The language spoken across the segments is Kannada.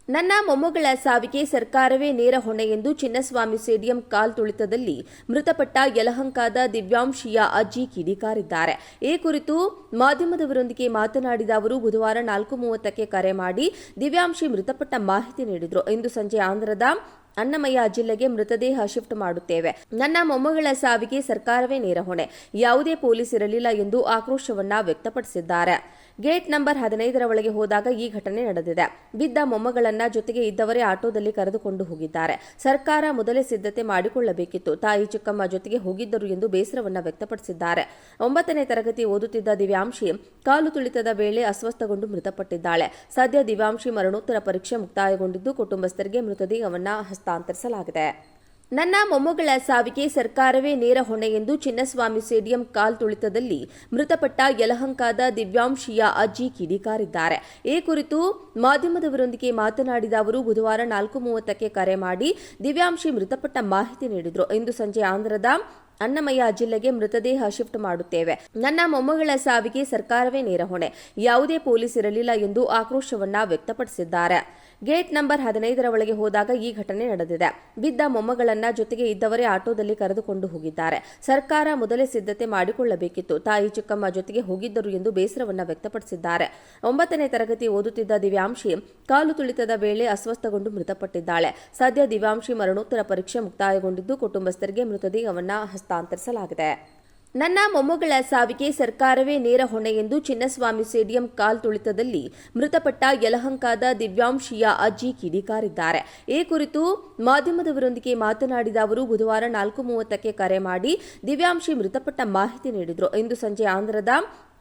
ನನ್ನ ಮೊಮ್ಮಗಳ ಸಾವಿಗೆ ಸರ್ಕಾರವೇ ನೇರ ಹೊಣೆ ಎಂದು ಚಿನ್ನಸ್ವಾಮಿ ಸ್ಟೇಡಿಯಂ ಕಾಲ್ತುಳಿತದಲ್ಲಿ ಮೃತಪಟ್ಟ ಯಲಹಂಕದ ದಿವ್ಯಾಂಶಿಯ ಅಜ್ಜಿ ಕಿಡಿಕಾರಿದ್ದಾರೆ. ಈ ಕುರಿತು ಮಾಧ್ಯಮದವರೊಂದಿಗೆ ಮಾತನಾಡಿದ ಅವರು ಬುಧವಾರ 4:30ಕ್ಕೆ ಕರೆ ಮಾಡಿ ದಿವ್ಯಾಂಶಿ ಮೃತಪಟ್ಟ ಮಾಹಿತಿ ನೀಡಿದರು. ಇಂದು ಸಂಜೆ ಆಂಧ್ರದ ಅನ್ನಮಯ್ಯ ಜಿಲ್ಲೆಗೆ ಮೃತದೇಹ ಶಿಫ್ಟ್ ಮಾಡುತ್ತೇವೆ. ನನ್ನ ಮೊಮ್ಮಗಳ ಸಾವಿಗೆ ಸರ್ಕಾರವೇ ನೇರ ಹೊಣೆ, ಯಾವುದೇ ಪೊಲೀಸ್ ಇರಲಿಲ್ಲ ಎಂದು ಆಕ್ರೋಶವನ್ನ ವ್ಯಕ್ತಪಡಿಸಿದ್ದಾರೆ. ಗೇಟ್ ನಂಬರ್ 15ರ ಒಳಗೆ ಹೋದಾಗ ಈ ಘಟನೆ ನಡೆದಿದೆ. ಬಿದ್ದ ಮೊಮ್ಮಗಳನ್ನ ಜೊತೆಗೆ ಇದ್ದವರೇ ಆಟೋದಲ್ಲಿ ಕರೆದುಕೊಂಡು ಹೋಗಿದ್ದಾರೆ. ಸರ್ಕಾರ ಮೊದಲೇ ಸಿದ್ಧತೆ ಮಾಡಿಕೊಳ್ಳಬೇಕಿತ್ತು. ತಾಯಿ ಚಿಕ್ಕಮ್ಮ ಜೊತೆಗೆ ಹೋಗಿದ್ದರು ಎಂದು ಬೇಸರವನ್ನ ವ್ಯಕ್ತಪಡಿಸಿದ್ದಾರೆ. 9ನೇ ತರಗತಿ ಓದುತ್ತಿದ್ದ ದಿವ್ಯಾಂಶಿ ಕಾಲು ತುಳಿತದ ವೇಳೆ ಅಸ್ವಸ್ಥಗೊಂಡು ಮೃತಪಟ್ಟಿದ್ದಾಳೆ. ಸದ್ಯ ದಿವ್ಯಾಂಶಿ ಮರಣೋತ್ತರ ಪರೀಕ್ಷೆ ಮುಕ್ತಾಯಗೊಂಡಿದ್ದು ಕುಟುಂಬಸ್ಥರಿಗೆ ಮೃತದೇಹವನ್ನ ಹಸ್ತಾಂತರಿಸಲಾಗಿದೆ. ನನ್ನ ಮೊಮ್ಮಗಳ ಸಾವಿಗೆ ಸರ್ಕಾರವೇ ನೇರ ಹೊಣೆ ಎಂದು ಚಿನ್ನಸ್ವಾಮಿ ಸ್ಟೇಡಿಯಂ ಕಾಲ್ತುಳಿತದಲ್ಲಿ ಮೃತಪಟ್ಟ ಯಲಹಂಕದ ದಿವ್ಯಾಂಶಿಯ ಅಜ್ಜಿ ಕಿಡಿಕಾರಿದ್ದಾರೆ. ಈ ಕುರಿತು ಮಾಧ್ಯಮದವರೊಂದಿಗೆ ಮಾತನಾಡಿದ ಅವರು ಬುಧವಾರ 4:30ಕ್ಕೆ ಕರೆ ಮಾಡಿ ದಿವ್ಯಾಂಶಿ ಮೃತಪಟ್ಟ ಮಾಹಿತಿ ನೀಡಿದರು. ಇಂದು ಸಂಜೆ ಆಂಧ್ರದ ಅನ್ನಮಯ್ಯ ಜಿಲ್ಲೆಗೆ ಮೃತದೇಹ ಶಿಫ್ಟ್ ಮಾಡುತ್ತೇವೆ. ನನ್ನ ಮೊಮ್ಮಗಳ ಸಾವಿಗೆ ಸರ್ಕಾರವೇ ನೇರ ಹೊಣೆ, ಯಾವುದೇ ಪೊಲೀಸ್ ಇರಲಿಲ್ಲ ಎಂದು ಆಕ್ರೋಶವನ್ನ ವ್ಯಕ್ತಪಡಿಸಿದ್ದಾರೆ. ಗೇಟ್ ನಂಬರ್ 15ರ ಒಳಗೆ ಹೋದಾಗ ಈ ಘಟನೆ ನಡೆದಿದೆ. ಬಿದ್ದ ಮೊಮ್ಮಗಳನ್ನ ಜೊತೆಗೆ ಇದ್ದವರೇ ಆಟೋದಲ್ಲಿ ಕರೆದುಕೊಂಡು ಹೋಗಿದ್ದಾರೆ. ಸರ್ಕಾರ ಮೊದಲೇ ಸಿದ್ಧತೆ ಮಾಡಿಕೊಳ್ಳಬೇಕಿತ್ತು. ತಾಯಿ ಚಿಕ್ಕಮ್ಮ ಜೊತೆಗೆ ಹೋಗಿದ್ದರು ಎಂದು ಬೇಸರವನ್ನ ವ್ಯಕ್ತಪಡಿಸಿದ್ದಾರೆ. 9ನೇ ತರಗತಿ ಓದುತ್ತಿದ್ದ ದಿವ್ಯಾಂಶಿ ಕಾಲು ತುಳಿತದ ವೇಳೆ ಅಸ್ವಸ್ಥಗೊಂಡು ಮೃತಪಟ್ಟಿದ್ದಾಳೆ. ಸದ್ಯ ದಿವ್ಯಾಂಶಿ ಮರಣೋತ್ತರ ಪರೀಕ್ಷೆ ಮುಕ್ತಾಯಗೊಂಡಿದ್ದು ಕುಟುಂಬಸ್ಥರಿಗೆ ಮೃತದೇಹವನ್ನ ಹಸ್ತಾಂತರಿಸಲಾಗಿದೆ. ನನ್ನ ಮೊಮ್ಮಗಳ ಸಾವಿಗೆ ಸರ್ಕಾರವೇ ನೇರ ಹೊಣೆ ಎಂದು ಚಿನ್ನಸ್ವಾಮಿ ಸ್ಟೇಡಿಯಂ ಕಾಲ್ತುಳಿತದಲ್ಲಿ ಮೃತಪಟ್ಟ ಯಲಹಂಕದ ದಿವ್ಯಾಂಶಿಯ ಅಜ್ಜಿ ಕಿಡಿಕಾರಿದ್ದಾರೆ. ಈ ಕುರಿತು ಮಾಧ್ಯಮದವರೊಂದಿಗೆ ಮಾತನಾಡಿದ ಅವರು ಬುಧವಾರ 4:30ಕ್ಕೆ ಕರೆ ಮಾಡಿ ದಿವ್ಯಾಂಶಿ ಮೃತಪಟ್ಟ ಮಾಹಿತಿ ನೀಡಿದರು. ಇಂದು ಸಂಜೆ ಆಂಧ್ರದ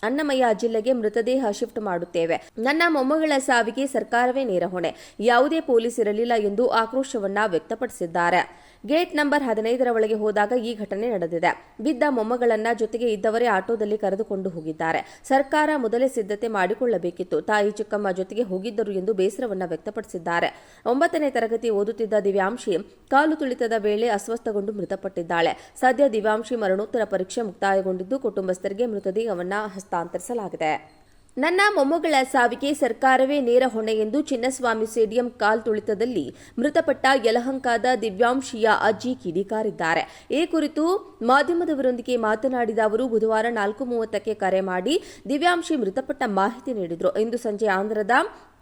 ಅನ್ನಮಯ್ಯ ಜಿಲ್ಲೆಗೆ ಮೃತದೇಹ ಶಿಫ್ಟ್ ಮಾಡುತ್ತೇವೆ. ನನ್ನ ಮೊಮ್ಮಗಳ ಸಾವಿಗೆ ಸರ್ಕಾರವೇ ನೇರ ಹೊಣೆ, ಯಾವುದೇ ಪೊಲೀಸ್ ಇರಲಿಲ್ಲ ಎಂದು ಆಕ್ರೋಶವನ್ನ ವ್ಯಕ್ತಪಡಿಸಿದ್ದಾರೆ. ಗೇಟ್ ನಂಬರ್ 15ರ ಒಳಗೆ ಹೋದಾಗ ಈ ಘಟನೆ ನಡೆದಿದೆ. ಬಿದ್ದ ಮೊಮ್ಮಗಳನ್ನ ಜೊತೆಗೆ ಇದ್ದವರೇ ಆಟೋದಲ್ಲಿ ಕರೆದುಕೊಂಡು ಹೋಗಿದ್ದಾರೆ. ಸರ್ಕಾರ ಮೊದಲೇ ಸಿದ್ಧತೆ ಮಾಡಿಕೊಳ್ಳಬೇಕಿತ್ತು. ತಾಯಿ ಚಿಕ್ಕಮ್ಮ ಜೊತೆಗೆ ಹೋಗಿದ್ದರು ಎಂದು ಬೇಸರವನ್ನ ವ್ಯಕ್ತಪಡಿಸಿದ್ದಾರೆ. 9ನೇ ತರಗತಿ ಓದುತ್ತಿದ್ದ ದಿವ್ಯಾಂಶಿ ಕಾಲು ತುಳಿತದ ವೇಳೆ ಅಸ್ವಸ್ಥಗೊಂಡು ಮೃತಪಟ್ಟಿದ್ದಾಳೆ. ಸದ್ಯ ದಿವ್ಯಾಂಶಿ ಮರಣೋತ್ತರ ಪರೀಕ್ಷೆ ಮುಕ್ತಾಯಗೊಂಡಿದ್ದು ಕುಟುಂಬಸ್ಥರಿಗೆ ಮೃತದೇಹವನ್ನ ಹಸ್ತಾಂತರಿಸಲಾಗಿದೆ. ನನ್ನ ಮೊಮ್ಮಗಳ ಸಾವಿಗೆ ಸರ್ಕಾರವೇ ನೇರ ಹೊಣೆ ಎಂದು ಚಿನ್ನಸ್ವಾಮಿ ಸ್ಟೇಡಿಯಂ ಕಾಲ್ತುಳಿತದಲ್ಲಿ ಮೃತಪಟ್ಟ ಯಲಹಂಕದ ದಿವ್ಯಾಂಶಿಯ ಅಜ್ಜಿ ಕಿಡಿಕಾರಿದ್ದಾರೆ. ಈ ಕುರಿತು ಮಾಧ್ಯಮದವರೊಂದಿಗೆ ಮಾತನಾಡಿದ ಅವರು ಬುಧವಾರ 4:30ಕ್ಕೆ ಕರೆ ಮಾಡಿ ದಿವ್ಯಾಂಶಿ ಮೃತಪಟ್ಟ ಮಾಹಿತಿ ನೀಡಿದರು. ಇಂದು ಸಂಜೆ ಆಂಧ್ರದ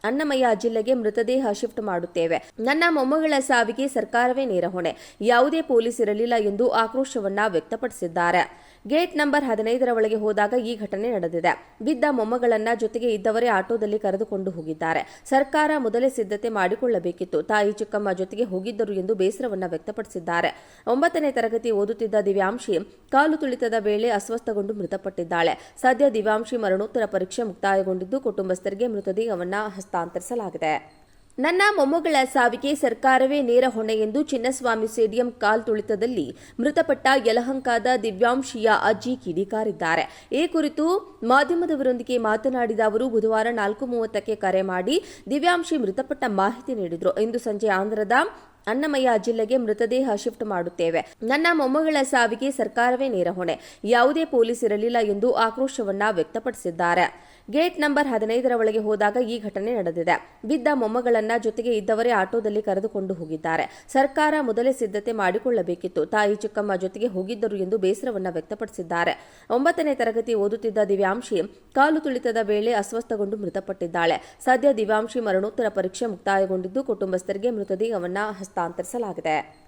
ಅನ್ನಮಯ್ಯ ಜಿಲ್ಲೆಗೆ ಮೃತದೇಹ ಶಿಫ್ಟ್ ಮಾಡುತ್ತೇವೆ. ನನ್ನ ಮೊಮ್ಮಗಳ ಸಾವಿಗೆ ಸರ್ಕಾರವೇ ನೇರ ಹೊಣೆ, ಯಾವುದೇ ಪೊಲೀಸ್ ಇರಲಿಲ್ಲ ಎಂದು ಆಕ್ರೋಶವನ್ನ ವ್ಯಕ್ತಪಡಿಸಿದ್ದಾರೆ. ಗೇಟ್ ನಂಬರ್ 15ರ ಒಳಗೆ ಹೋದಾಗ ಈ ಘಟನೆ ನಡೆದಿದೆ. ಬಿದ್ದ ಮೊಮ್ಮಗಳನ್ನ ಜೊತೆಗೆ ಇದ್ದವರೇ ಆಟೋದಲ್ಲಿ ಕರೆದುಕೊಂಡು ಹೋಗಿದ್ದಾರೆ. ಸರ್ಕಾರ ಮೊದಲೇ ಸಿದ್ಧತೆ ಮಾಡಿಕೊಳ್ಳಬೇಕಿತ್ತು. ತಾಯಿ ಚಿಕ್ಕಮ್ಮ ಜೊತೆಗೆ ಹೋಗಿದ್ದರು ಎಂದು ಬೇಸರವನ್ನ ವ್ಯಕ್ತಪಡಿಸಿದ್ದಾರೆ. 9ನೇ ತರಗತಿ ಓದುತ್ತಿದ್ದ ದಿವ್ಯಾಂಶಿ ಕಾಲು ತುಳಿತದ ವೇಳೆ ಅಸ್ವಸ್ಥಗೊಂಡು ಮೃತಪಟ್ಟಿದ್ದಾಳೆ. ಸದ್ಯ ದಿವ್ಯಾಂಶಿ ಮರಣೋತ್ತರ ಪರೀಕ್ಷೆ ಮುಕ್ತಾಯಗೊಂಡಿದ್ದು ಕುಟುಂಬಸ್ಥರಿಗೆ ಮೃತದೇಹವನ್ನ ಹಸ್ತಾಂತರಿಸಲಾಗಿದೆ. ನನ್ನ ಮೊಮ್ಮಗಳ ಸಾವಿಗೆ ಸರ್ಕಾರವೇ ನೇರ ಹೊಣೆ ಎಂದು ಚಿನ್ನಸ್ವಾಮಿ ಸ್ಟೇಡಿಯಂ ಕಾಲ್ತುಳಿತದಲ್ಲಿ ಮೃತಪಟ್ಟ ಯಲಹಂಕದ ದಿವ್ಯಾಂಶಿಯ ಅಜ್ಜಿ ಕಿಡಿಕಾರಿದ್ದಾರೆ. ಈ ಕುರಿತು ಮಾಧ್ಯಮದವರೊಂದಿಗೆ ಮಾತನಾಡಿದ ಅವರು ಬುಧವಾರ 4:30ಕ್ಕೆ ಕರೆ ಮಾಡಿ ದಿವ್ಯಾಂಶಿ ಮೃತಪಟ್ಟ ಮಾಹಿತಿ ನೀಡಿದರು. ಇಂದು ಸಂಜೆ ಆಂಧ್ರದ ಅನ್ನಮಯ್ಯ ಜಿಲ್ಲೆಗೆ ಮೃತದೇಹ ಶಿಫ್ಟ್ ಮಾಡುತ್ತೇವೆ. ನನ್ನ ಮೊಮ್ಮಗಳ ಸಾವಿಗೆ ಸರ್ಕಾರವೇ ನೇರ ಹೊಣೆ, ಯಾವುದೇ ಪೊಲೀಸ್ ಇರಲಿಲ್ಲ ಎಂದು ಆಕ್ರೋಶವನ್ನ ವ್ಯಕ್ತಪಡಿಸಿದ್ದಾರೆ. ಗೇಟ್ ನಂಬರ್ 15ರ ಒಳಗೆ ಹೋದಾಗ ಈ ಘಟನೆ ನಡೆದಿದೆ. ಬಿದ್ದ ಮೊಮ್ಮಗಳನ್ನ ಜೊತೆಗೆ ಇದ್ದವರೇ ಆಟೋದಲ್ಲಿ ಕರೆದುಕೊಂಡು ಹೋಗಿದ್ದಾರೆ. ಸರ್ಕಾರ ಮೊದಲೇ ಸಿದ್ಧತೆ ಮಾಡಿಕೊಳ್ಳಬೇಕಿತ್ತು. ತಾಯಿ ಚಿಕ್ಕಮ್ಮ ಜೊತೆಗೆ ಹೋಗಿದ್ದರು ಎಂದು ಬೇಸರವನ್ನ ವ್ಯಕ್ತಪಡಿಸಿದ್ದಾರೆ. 9ನೇ ತರಗತಿ ಓದುತ್ತಿದ್ದ ದಿವ್ಯಾಂಶಿ ಕಾಲು ತುಳಿತದ ವೇಳೆ ಅಸ್ವಸ್ಥಗೊಂಡು ಮೃತಪಟ್ಟಿದ್ದಾಳೆ. ಸದ್ಯ ದಿವ್ಯಾಂಶಿ ಮರಣೋತ್ತರ ಪರೀಕ್ಷೆ ಮುಕ್ತಾಯಗೊಂಡಿದ್ದು ಕುಟುಂಬಸ್ಥರಿಗೆ ಮೃತದೇಹವನ್ನ ಹಸ್ತಾಂತರಿಸಲಾಗಿದೆ.